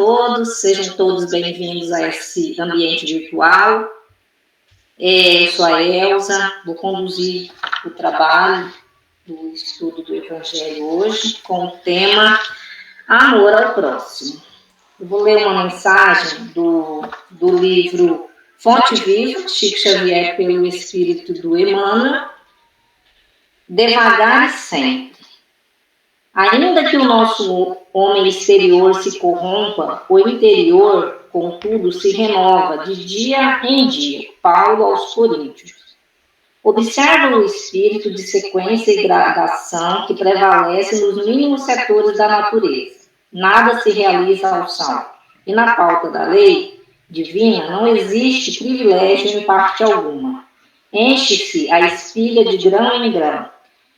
todos, sejam todos bem-vindos a esse ambiente virtual. Eu sou a Elza, vou conduzir o trabalho do estudo do Evangelho hoje com o tema Amor ao Próximo. Eu vou ler uma mensagem do livro Fonte Viva, Chico Xavier, pelo Espírito do Emmanuel, Devagar e Sempre. Ainda que o nosso homem exterior se corrompa, o interior, contudo, se renova de dia em dia. Paulo aos Coríntios. Observa o espírito de sequência e gradação que prevalece nos mínimos setores da natureza. Nada se realiza ao salto. E na pauta da lei divina não existe privilégio em parte alguma. Enche-se a espiga de grão em grão.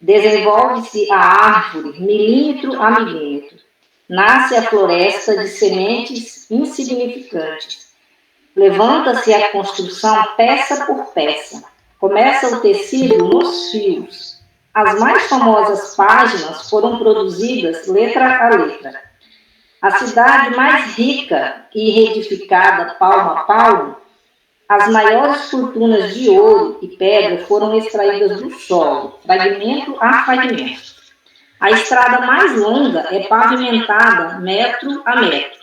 Desenvolve-se a árvore milímetro a milímetro. Nasce a floresta de sementes insignificantes. Levanta-se a construção peça por peça. Começa o tecido nos fios. As mais famosas páginas foram produzidas letra a letra. A cidade mais rica e reedificada palmo a palmo, as maiores fortunas de ouro e pedra foram extraídas do solo, fragmento a fragmento. A estrada mais longa é pavimentada metro a metro.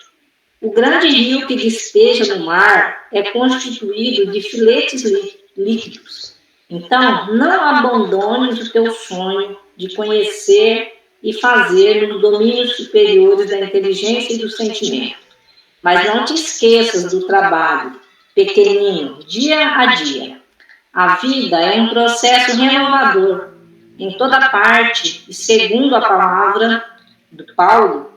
O grande rio que despeja no mar é constituído de filetes líquidos. Então, não abandones o teu sonho de conhecer e fazer nos domínios superiores da inteligência e do sentimento. Mas não te esqueças do trabalho, pequenino, dia a dia. A vida é um processo renovador. Em toda parte, e segundo a palavra do Paulo,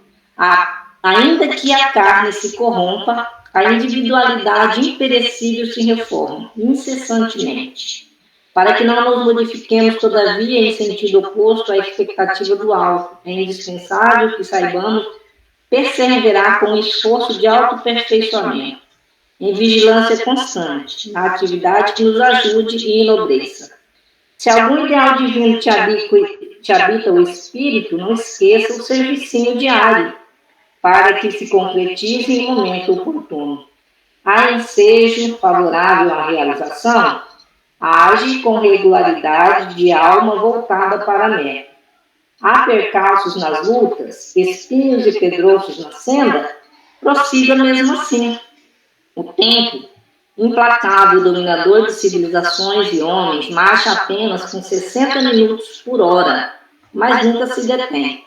ainda que a carne se corrompa, a individualidade imperecível se reforma incessantemente. Para que não nos modifiquemos, todavia, em sentido oposto à expectativa do alto, é indispensável que saibamos perseverar com o esforço de autoaperfeiçoamento, em vigilância constante, na atividade que nos ajude e enobreça. Se algum ideal divino te habita o espírito, não esqueça o servicinho diário, para que se concretize em momento oportuno. Há ensejo favorável à realização? Age com regularidade de alma voltada para a meta. Há percalços nas lutas, espinhos e pedrouços na senda? Prossiga mesmo assim. O tempo, implacável dominador de civilizações e homens, marcha apenas com 60 minutos por hora, mas nunca se detém.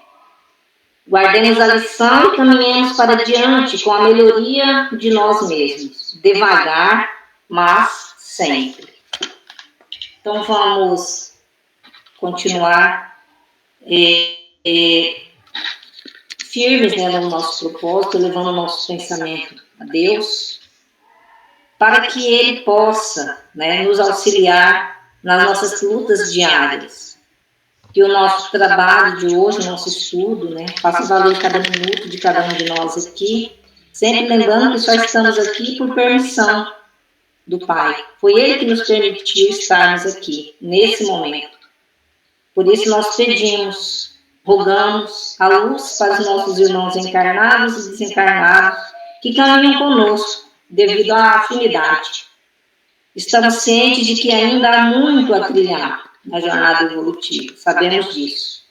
Guardemos a lição e caminhemos para diante com a melhoria de nós mesmos, devagar, mas sempre. Então vamos continuar firmes, né, no nosso propósito, levando o nosso pensamento a Deus, para que Ele possa, né, nos auxiliar nas nossas lutas diárias. Que o nosso trabalho de hoje, o nosso estudo, né, faça valer cada minuto de cada um de nós aqui, sempre lembrando que só estamos aqui por permissão do Pai. Foi Ele que nos permitiu estarmos aqui, nesse momento. Por isso nós pedimos, rogamos a luz para os nossos irmãos encarnados e desencarnados que caminham conosco devido à afinidade. Estamos cientes de que ainda há muito a trilhar na jornada evolutiva, sabemos disso.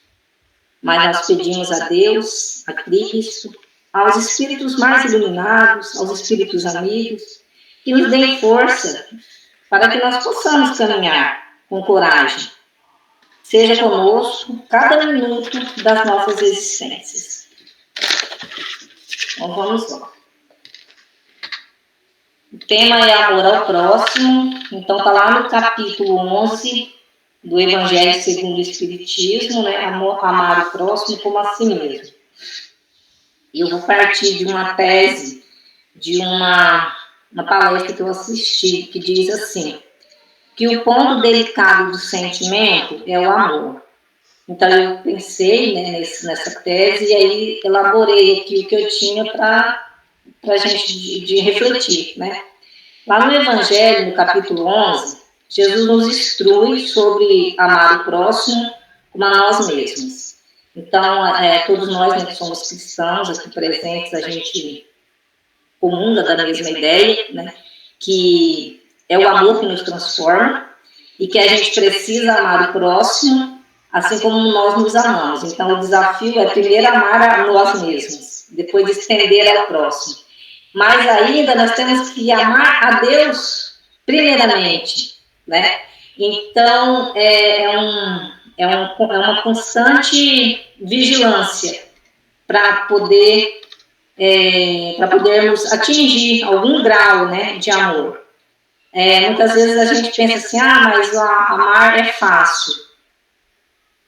Mas nós pedimos a Deus, a Cristo, aos espíritos mais iluminados, aos espíritos amigos, que nos deem força para que nós possamos caminhar com coragem. Seja conosco cada minuto das nossas existências. Então vamos lá. O tema é amor ao próximo, então está lá no capítulo 11 do Evangelho segundo o Espiritismo, né? Amar o próximo como a si mesmo. E eu vou partir de uma tese, de uma palestra que eu assisti, que diz assim, que o ponto delicado do sentimento é o amor. Então eu pensei, né, nessa tese e aí elaborei aqui o que eu tinha para a gente de refletir, né? Lá no Evangelho, no capítulo 11, Jesus nos instrui sobre amar o próximo como a nós mesmos. Então, todos nós, né, que somos cristãos aqui presentes, a gente comunga da mesma ideia, né? Que é o amor que nos transforma e que a gente precisa amar o próximo assim como nós nos amamos. Então, o desafio é primeiro amar a nós mesmos, depois estender ao próximo. Mas ainda nós temos que amar a Deus primeiramente, né? Então, é uma constante vigilância para podermos atingir algum grau, né, de amor. Muitas vezes a gente pensa assim, mas amar é fácil.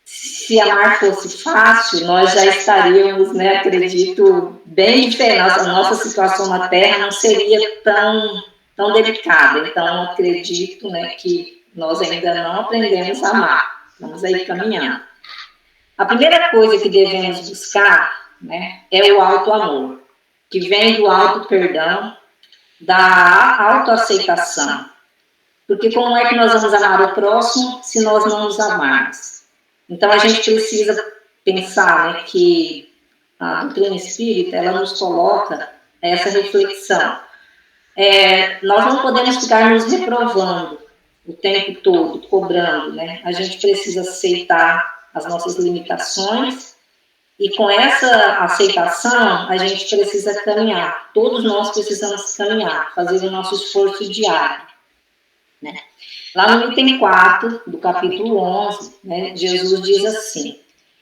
Se amar fosse fácil, nós já estaríamos, né, acredito, bem diferentes. A nossa situação na Terra não seria tão delicada. Então, acredito, né, que nós ainda não aprendemos a amar. Estamos aí caminhando. A primeira coisa que devemos buscar, né, é o auto-amor, que vem do auto-perdão, da autoaceitação. Porque como é que nós vamos amar o próximo se nós não nos amarmos? Então, a gente precisa pensar, né, que a doutrina espírita, ela nos coloca essa reflexão. Nós não podemos ficar nos reprovando o tempo todo, cobrando, né? A gente precisa aceitar as nossas limitações e com essa aceitação, a gente precisa caminhar. Todos nós precisamos caminhar, fazer o nosso esforço diário, né? Lá no item 4 do capítulo 11, né, Jesus diz assim: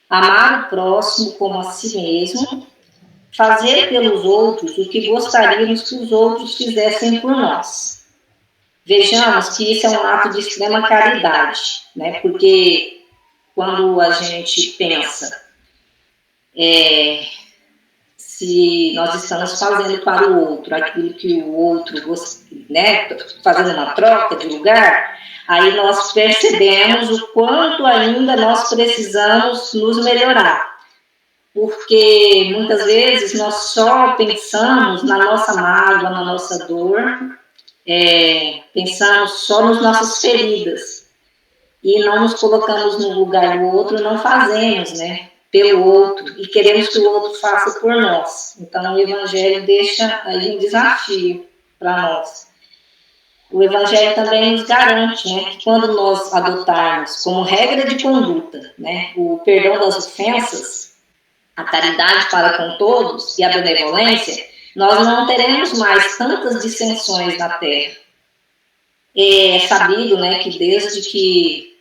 amar o próximo como a si mesmo, fazer pelos outros o que gostaríamos que os outros fizessem por nós. Vejamos que isso é um ato de extrema caridade, né, porque quando a gente pensa se nós estamos fazendo para o outro aquilo que o outro, né, fazendo uma troca de lugar, aí nós percebemos o quanto ainda nós precisamos nos melhorar. Porque muitas vezes nós só pensamos na nossa mágoa, na nossa dor, pensamos só nas nossas feridas e não nos colocamos no lugar do outro, não fazemos, né, pelo outro e queremos que o outro faça por nós. Então o Evangelho deixa aí um desafio para nós. O Evangelho também nos garante, né, que quando nós adotarmos como regra de conduta, né, o perdão das ofensas, a caridade para com todos e a benevolência, nós não teremos mais tantas dissensões na Terra. É sabido, né, que desde que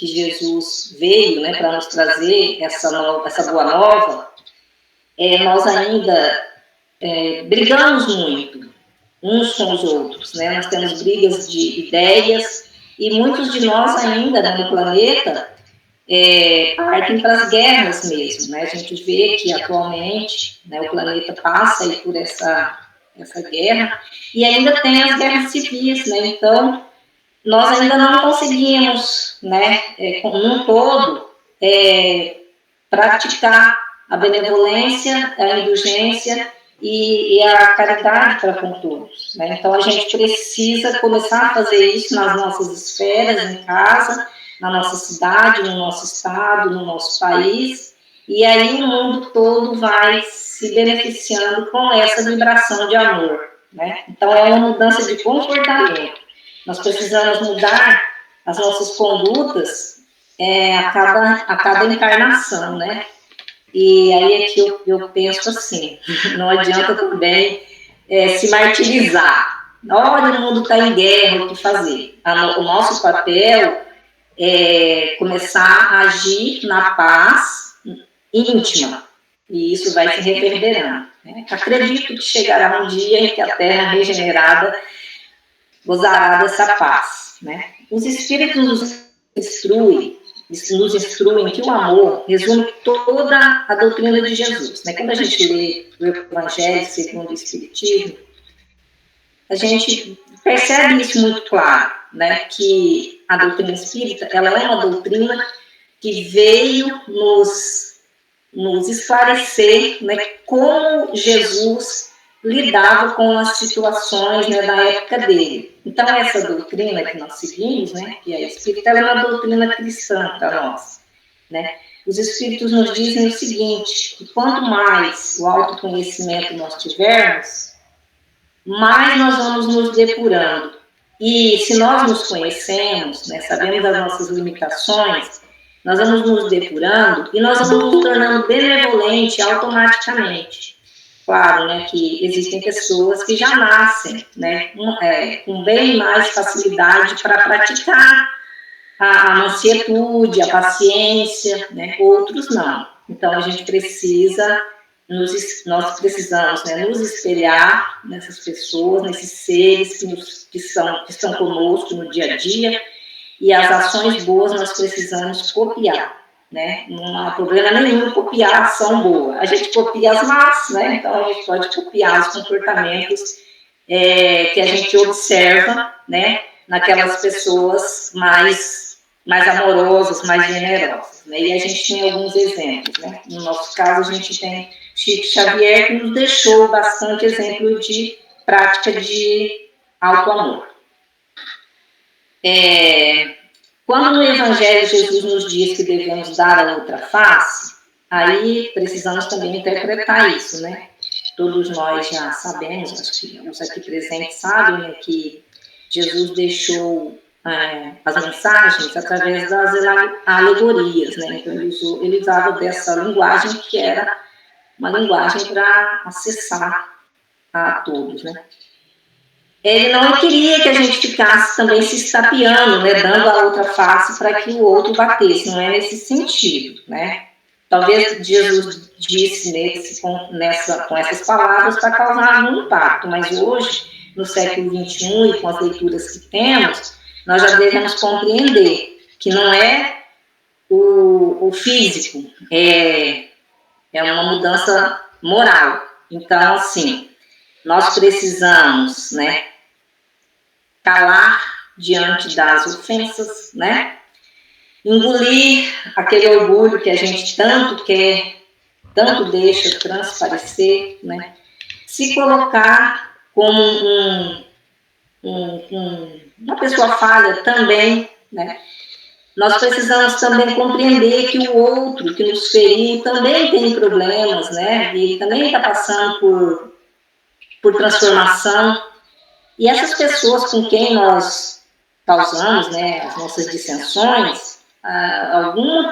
Jesus veio, né, para nos trazer essa boa nova, nós ainda brigamos muito uns com os outros, né? Nós temos brigas de ideias e muitos de nós ainda, né, no planeta partem para as guerras mesmo, né? A gente vê que atualmente, né, o planeta passa aí por essa guerra e ainda tem as guerras civis, né? Então nós ainda não conseguimos, né, num todo, praticar a benevolência, a indulgência e a caridade para com todos, né? Então a gente precisa começar a fazer isso nas nossas esferas, em casa, na nossa cidade, no nosso estado, no nosso país, e aí o mundo todo vai se beneficiando com essa vibração de amor, né? Então é uma mudança de comportamento. Nós precisamos mudar as nossas condutas a cada encarnação, né? E aí é que eu penso assim, não adianta também se martirizar. Olha, o mundo está em guerra, o que fazer? O nosso papel é começar a agir na paz íntima, e isso vai se reverberando, né? Acredito que chegará um dia em que a Terra regenerada gozará dessa paz, né? Os Espíritos nos instruem que o amor resume toda a doutrina de Jesus, né? Quando a gente lê o Evangelho segundo o Espiritismo, a gente percebe isso muito claro, né? Que a doutrina espírita, ela é uma doutrina que veio nos esclarecer, né, como Jesus lidava com as situações, né, da época dele. Então, essa doutrina que nós seguimos, né, que é a espírita, ela é uma doutrina cristã para nós, né? Os espíritos nos dizem o seguinte, que quanto mais o autoconhecimento nós tivermos, mais nós vamos nos depurando. E se nós nos conhecemos, né, sabemos das nossas limitações, nós vamos nos depurando e nós vamos nos tornando benevolente automaticamente. Claro, né, que existem pessoas que já nascem, né, com bem mais facilidade para praticar a mansietude, a paciência, né, outros não. Então a gente precisa, nós precisamos, né, nos espelhar nessas pessoas, nesses seres que estão conosco no dia a dia, e as ações boas nós precisamos copiar. Né? Não há problema nenhum copiar a ação boa. A gente copia as más, né? Então a gente pode copiar os comportamentos que a gente observa, né? Naquelas pessoas mais amorosas, mais generosas. Né? E a gente tem alguns exemplos. Né? No nosso caso, a gente tem Chico Xavier, que nos deixou bastante exemplo de prática de auto-amor. Quando no Evangelho Jesus nos diz que devemos dar a outra face, aí precisamos também interpretar isso, né? Todos nós já sabemos, acho que os aqui presentes sabem, né, que Jesus deixou as mensagens através das alegorias, né? Então ele usava dessa linguagem que era uma linguagem para acessar a todos, né? Ele não queria que a gente ficasse também se estapeando, né, dando a outra face para que o outro batesse, não é nesse sentido, né? Talvez Jesus disse com essas palavras para causar algum impacto, mas hoje, no século XXI e com as leituras que temos, nós já devemos compreender que não é o físico, é uma mudança moral. Então, assim, nós precisamos, né, calar diante das ofensas, né? Engolir aquele orgulho que a gente tanto quer, tanto deixa transparecer, né? Se colocar como uma pessoa falha também, né? Nós precisamos também compreender que o outro que nos feriu também tem problemas, né? E também está passando por transformação. E essas pessoas com quem nós causamos, né, as nossas dissensões,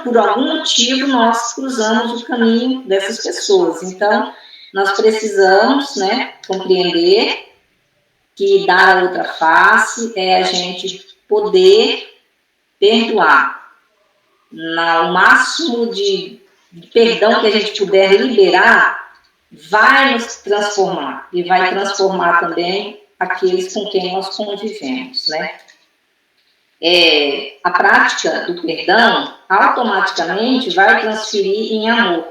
por algum motivo nós cruzamos o caminho dessas pessoas. Então, nós precisamos, né, compreender que dar a outra face é a gente poder perdoar. O máximo de perdão que a gente puder liberar vai nos transformar e vai transformar também aqueles com quem nós convivemos, né? A prática do perdão automaticamente vai transferir em amor,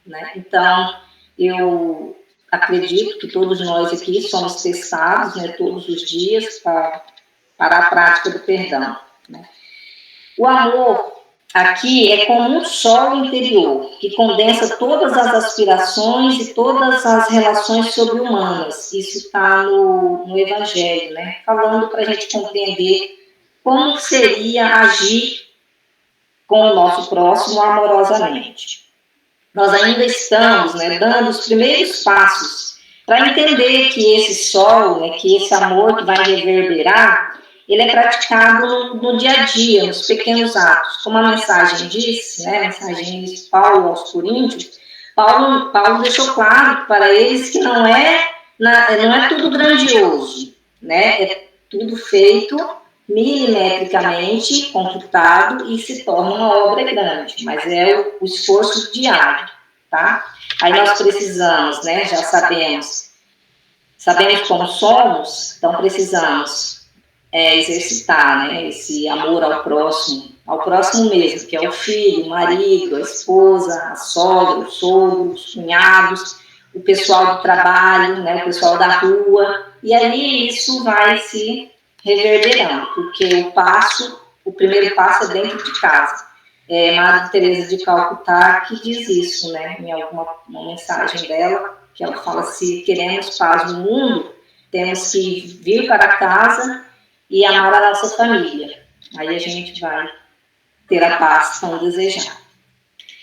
né? Então, eu acredito que todos nós aqui somos testados, né, todos os dias para a prática do perdão, né? O amor aqui é como um sol interior, que condensa todas as aspirações e todas as relações sobre-humanas. Isso está no Evangelho, né? Falando para a gente compreender como seria agir com o nosso próximo amorosamente. Nós ainda estamos, né, dando os primeiros passos para entender que esse sol, né, que esse amor que vai reverberar, ele é praticado no dia a dia, nos pequenos atos. Como a mensagem disse, né, a mensagem de Paulo aos Coríntios, Paulo deixou claro para eles que não é tudo grandioso, né, é tudo feito milimetricamente, computado, e se torna uma obra grande, mas é o esforço diário, tá? Aí nós precisamos, né, já sabemos como somos, então precisamos exercitar, né, esse amor ao próximo mesmo, que é o filho, o marido, a esposa, a sogra, o sogro, os cunhados, o pessoal do trabalho, né, o pessoal da rua, e aí isso vai se reverberando, porque o primeiro passo é dentro de casa. Madre Teresa de Calcutá que diz isso, né, em alguma mensagem dela, que ela fala: se queremos paz no mundo, temos que vir para casa e amar a nossa família. Aí a gente vai ter a paz tão desejada.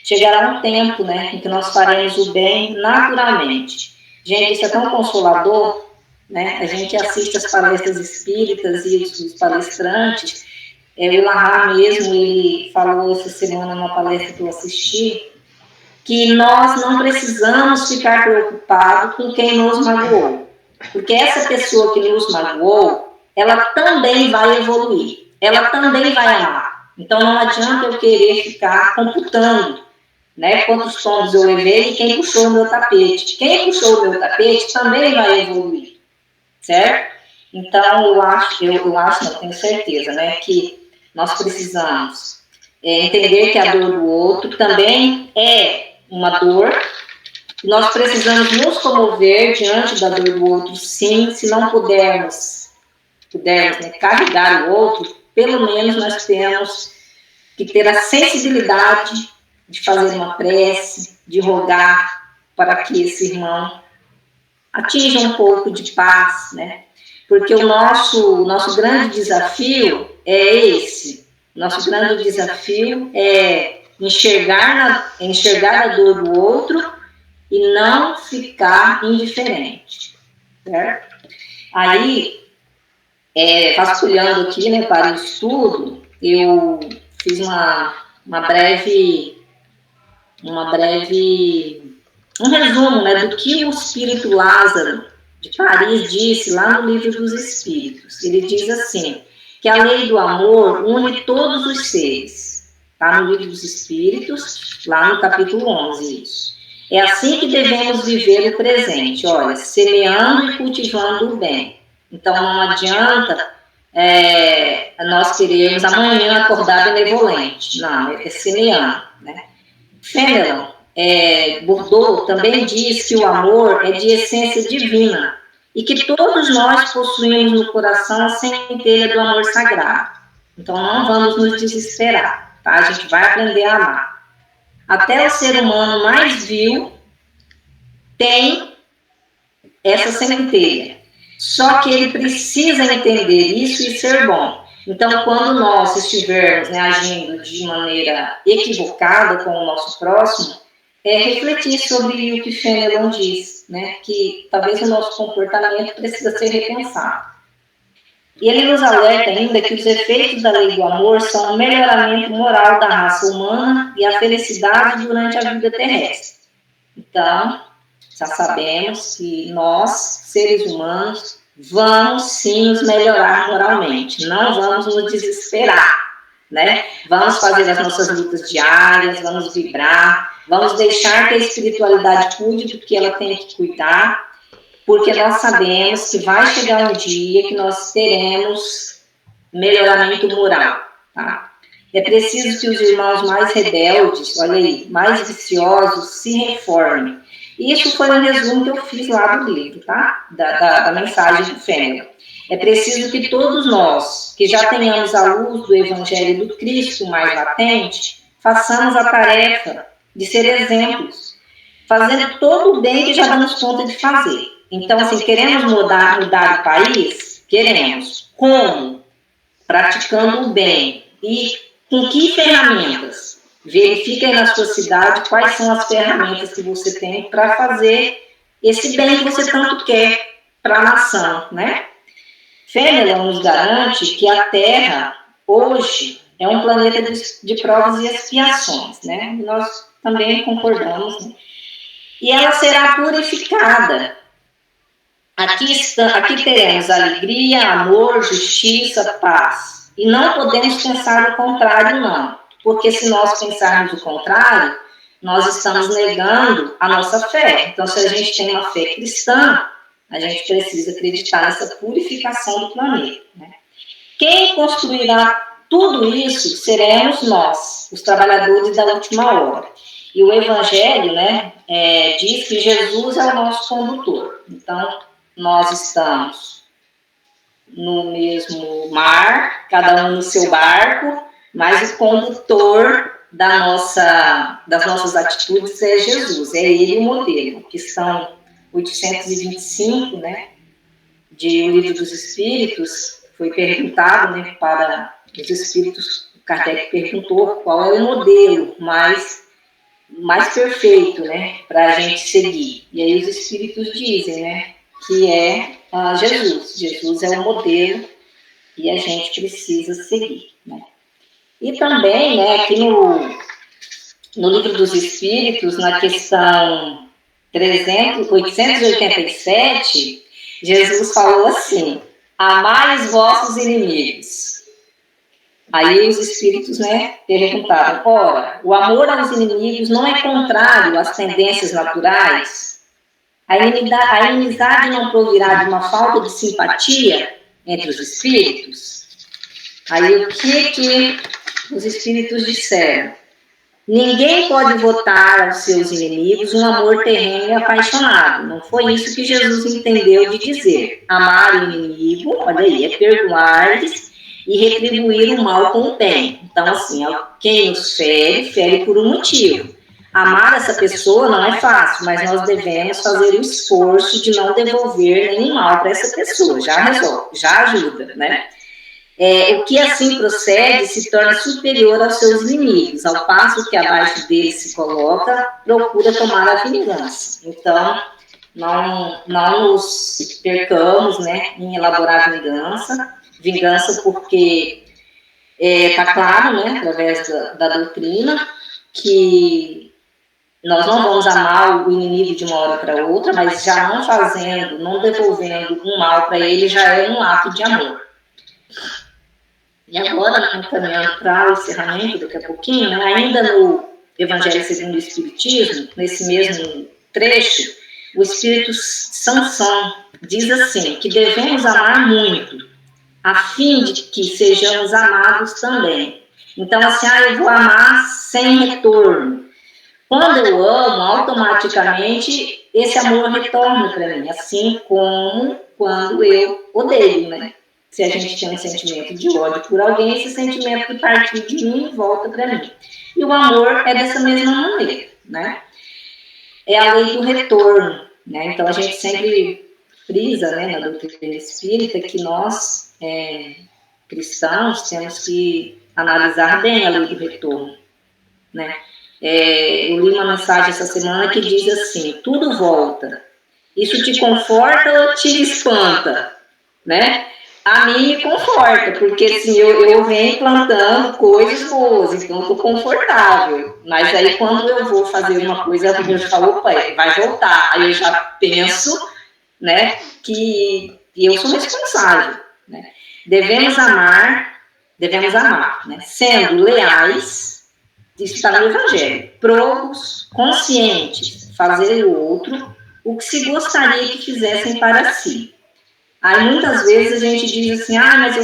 Chegará um tempo, né, em que nós faremos o bem naturalmente. Gente, isso é tão consolador, né? A gente assiste as palestras espíritas e os palestrantes. O Elahá mesmo, ele falou essa semana numa palestra que eu assisti, que nós não precisamos ficar preocupados com quem nos magoou. Porque essa pessoa que nos magoou, ela também vai evoluir. Ela também vai amar. Então não adianta eu querer ficar computando, né, quantos tombos eu levei e quem puxou o meu tapete. Quem puxou o meu tapete também vai evoluir, certo? Então eu acho, não tenho certeza, né, que nós precisamos entender que a dor do outro também é uma dor. Nós precisamos nos comover diante da dor do outro, sim. Se não pudermos, né, carregar o outro, pelo menos nós temos que ter a sensibilidade de fazer uma prece, de rogar para que esse irmão atinja um pouco de paz, né? Porque o nosso grande desafio é esse. Nosso grande desafio é enxergar a dor do outro e não ficar indiferente, certo? Aí, vasculhando aqui, né, para o estudo, eu fiz um resumo, né, do que o espírito Lázaro de Paris disse lá no Livro dos Espíritos. Ele diz assim, que a lei do amor une todos os seres. Está no Livro dos Espíritos, lá no capítulo 11, isso. É assim que devemos viver o presente, olha, semeando e cultivando o bem. Então não adianta nós queremos amanhã acordar benevolente. Não, é semeando, né? Fenelon, Bourdieu também diz que o amor é de essência divina e que todos nós possuímos no coração a centelha do amor sagrado. Então não vamos nos desesperar, tá? A gente vai aprender a amar. Até o ser humano mais vil tem essa centelha. Só que ele precisa entender isso e ser bom. Então, quando nós estivermos, né, agindo de maneira equivocada com o nosso próximo, refletir sobre o que Fenelon diz, né, que talvez o nosso comportamento precisa ser repensado. E ele nos alerta ainda que os efeitos da lei do amor são o melhoramento moral da raça humana e a felicidade durante a vida terrestre. Então, já sabemos que nós, seres humanos, vamos sim nos melhorar moralmente, não vamos nos desesperar, né? Vamos fazer as nossas lutas diárias, vamos vibrar, vamos deixar que a espiritualidade cuide do que ela tem que cuidar, porque nós sabemos que vai chegar um dia que nós teremos melhoramento moral, tá? É preciso que os irmãos mais rebeldes, olha aí, mais viciosos, se reformem. Isso foi um resumo que eu fiz lá do livro, tá? Da mensagem do Fênelon. É preciso que todos nós, que já tenhamos a luz do Evangelho do Cristo mais latente, façamos a tarefa de ser exemplos, fazendo todo o bem que já damos conta de fazer. Então, assim, queremos mudar o país? Queremos. Como? Praticando o bem. E com que ferramentas? Verifique aí na sua cidade quais são as ferramentas que você tem para fazer esse bem que você tanto quer para a nação, né? Fenelon nos garante que a Terra, hoje, é um planeta de provas e expiações, né? Nós também concordamos, né? E ela será purificada. Aqui teremos alegria, amor, justiça, paz. E não podemos pensar o contrário, não. Porque se nós pensarmos o contrário, nós estamos negando a nossa fé. Então, se a gente tem uma fé cristã, a gente precisa acreditar nessa purificação do planeta, né? Quem construirá tudo isso seremos nós, os trabalhadores da última hora. E o Evangelho, né, diz que Jesus é o nosso condutor. Então, nós estamos no mesmo mar, cada um no seu barco, mas o condutor das nossas atitudes é Jesus, é ele o modelo. Questão 825, né, de O Livro dos Espíritos, foi perguntado, né, para os espíritos, Kardec perguntou qual é o modelo mais perfeito, né, para a gente seguir. E aí os espíritos dizem, né, que é Jesus. Jesus é o modelo e a gente precisa seguir, né? E também, né, aqui no Livro dos Espíritos, na questão 887, Jesus falou assim: amai os vossos inimigos. Aí os espíritos, né, perguntaram: ora, o amor aos inimigos não é contrário às tendências naturais? A inimizade não provirá de uma falta de simpatia entre os espíritos? Aí o que os espíritos disseram? Ninguém pode votar aos seus inimigos um amor terreno e apaixonado. Não foi isso que Jesus entendeu de dizer. Amar o inimigo, olha aí, é perdoar-lhes e retribuir o mal com o bem. Então, assim, quem nos fere, fere por um motivo. Amar essa pessoa não é fácil, mas nós devemos fazer o esforço de não devolver nenhum mal para essa pessoa. Já resolve, já ajuda, né? O que assim procede se torna superior aos seus inimigos, ao passo que abaixo dele se coloca, procura tomar a vingança. Então, não nos percamos, né, em elaborar vingança porque está claro, né, através da doutrina, que nós não vamos amar o inimigo de uma hora para outra, mas já não fazendo, não devolvendo um mal para ele, já é um ato de amor. E agora, caminhando para o encerramento, daqui a pouquinho, né, ainda no Evangelho segundo o Espiritismo, nesse mesmo trecho, o Espírito Sansão diz assim, que devemos amar muito, a fim de que sejamos amados também. Então, assim, eu vou amar sem retorno. Quando eu amo, automaticamente, esse amor retorna para mim, assim como quando eu odeio, né? Se a gente tem um sentimento de ódio por alguém, esse sentimento que partiu de mim volta para mim. E o amor é dessa mesma maneira, né? É a lei do retorno, né? Então a gente sempre frisa, né, na doutrina espírita que nós, cristãos, temos que analisar bem a lei do retorno, né? Eu li uma mensagem essa semana que diz assim: tudo volta. Isso te conforta ou te espanta, né? A mim me conforta, porque assim, eu venho plantando coisas boas, então estou confortável. Mas aí quando eu vou fazer uma coisa, eu falo, opa, vai voltar. Aí eu já penso, né, que eu sou responsável, né? Devemos amar, né, sendo leais, isso está no Evangelho, próprios, conscientes, fazer o outro o que se gostaria que fizessem para si. Aí muitas vezes a gente diz assim, mas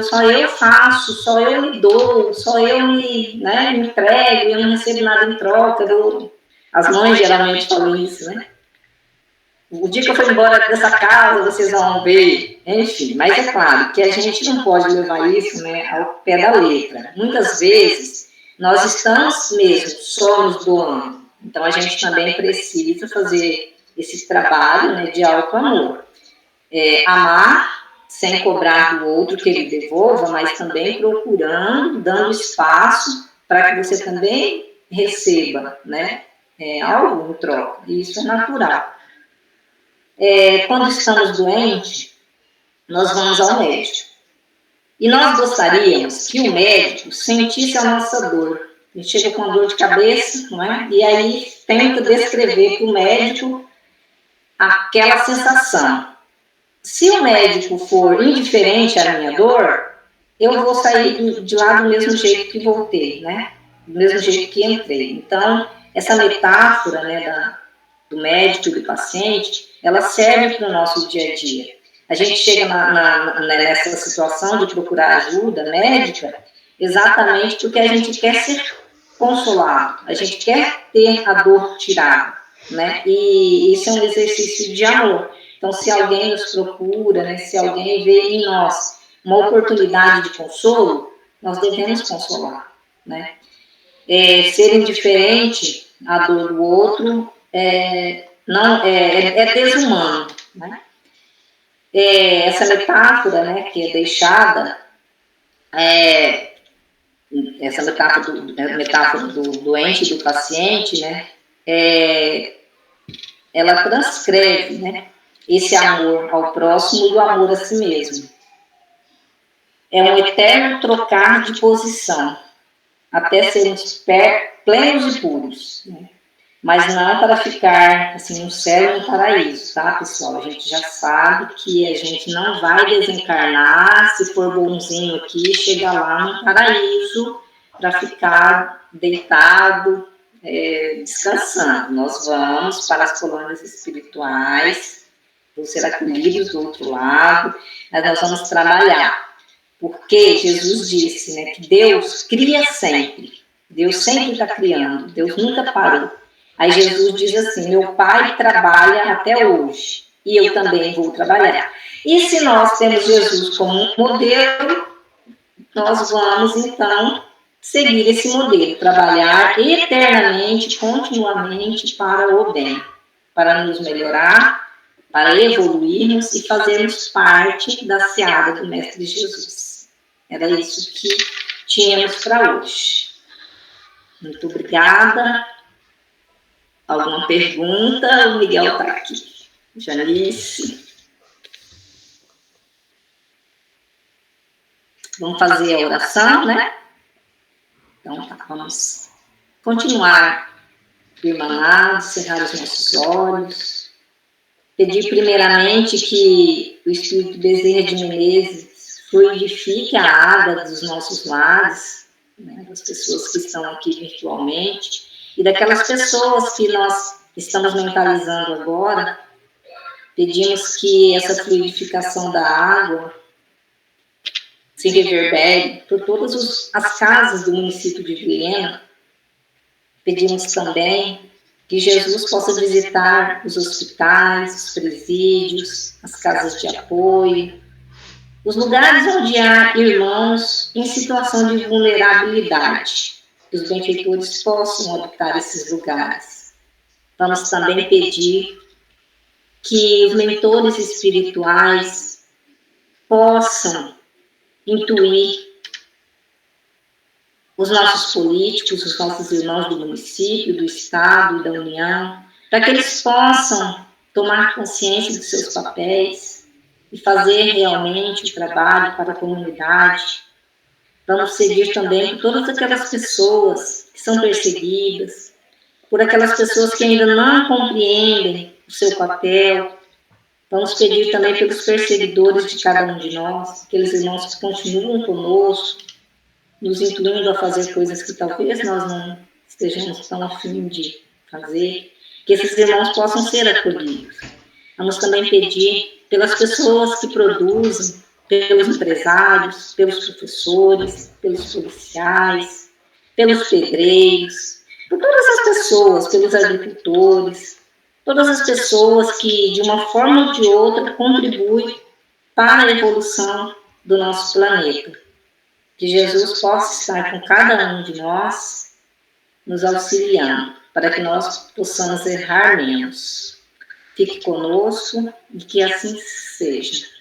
só eu faço, só eu me dou, só eu me entrego, eu não recebo nada em troca. As mães geralmente falam isso, né? O dia que eu for embora dessa casa, vocês vão ver, enfim. Mas é claro que a gente não pode levar isso, né, ao pé da letra. Muitas vezes nós estamos mesmo só nos doando. Então a gente também precisa fazer esse trabalho, né, de auto-amor. Amar sem cobrar do outro que ele devolva, mas também procurando, dando espaço para que você também receba, né, algo em troca. E isso é natural. Quando estamos doentes, nós vamos ao médico. E nós gostaríamos que o médico sentisse a nossa dor. A gente chega com uma dor de cabeça, não é? E aí tenta descrever para o médico aquela sensação. Se o médico for indiferente à minha dor, eu vou sair de lá do mesmo jeito que voltei, né? Do mesmo jeito que entrei. Então, essa metáfora, né, do médico e do paciente, ela serve para o nosso dia a dia. A gente chega nessa situação de procurar ajuda médica exatamente porque a gente quer ser consolado, a gente quer ter a dor tirada, né? E isso é um exercício de amor. Então, se alguém nos procura, né, se alguém vê em nós uma oportunidade de consolo, nós devemos consolar, né? Ser indiferente à dor do outro não é desumano, né? Essa metáfora, né, que é deixada, essa metáfora do doente e do paciente, né, ela transcreve, né, esse amor ao próximo e o amor a si mesmo. É um eterno trocar de posição, até sermos plenos e puros, né? Mas não para ficar assim no céu e no paraíso, tá, pessoal? A gente já sabe que a gente não vai desencarnar, se for bonzinho aqui, chegar lá no paraíso para ficar deitado, descansando. Nós vamos para as colônias espirituais, vão ser acolhidos do outro lado, mas nós vamos trabalhar. Porque Jesus disse, né, que Deus cria sempre. Deus sempre está criando, Deus nunca parou. Aí Jesus diz assim, meu Pai trabalha até hoje, e eu também vou trabalhar. E se nós temos Jesus como um modelo, nós vamos então seguir esse modelo, trabalhar eternamente, continuamente para o bem, para nos melhorar, para evoluirmos e fazermos parte da seara do Mestre Jesus. Era isso que tínhamos para hoje. Muito obrigada. Alguma pergunta? O Miguel está aqui. Janice. Vamos fazer a oração, né? Então, tá, vamos continuar irmanados, cerrar os nossos olhos. Pedir primeiramente que o Espírito Bezerra de Menezes fluidifique a água dos nossos lares, né, das pessoas que estão aqui virtualmente, e daquelas pessoas que nós estamos mentalizando agora. Pedimos que essa fluidificação da água se reverbere por todas as casas do município de Vilhena. Pedimos também que Jesus possa visitar os hospitais, os presídios, as casas de apoio, os lugares onde há irmãos em situação de vulnerabilidade, que os benfeitores possam habitar esses lugares. Vamos também pedir que os mentores espirituais possam intuir os nossos políticos, os nossos irmãos do município, do Estado e da União, para que eles possam tomar consciência dos seus papéis e fazer realmente o trabalho para a comunidade. Vamos seguir também por todas aquelas pessoas que são perseguidas, por aquelas pessoas que ainda não compreendem o seu papel. Vamos pedir também pelos perseguidores de cada um de nós, aqueles irmãos que continuam conosco, nos incluindo a fazer coisas que talvez nós não estejamos tão afim de fazer, que esses irmãos possam ser acolhidos. Vamos também pedir pelas pessoas que produzem, pelos empresários, pelos professores, pelos policiais, pelos pedreiros, por todas as pessoas, pelos agricultores, todas as pessoas que, de uma forma ou de outra, contribuem para a evolução do nosso planeta. Que Jesus possa estar com cada um de nós, nos auxiliando, para que nós possamos errar menos. Fique conosco e que assim seja.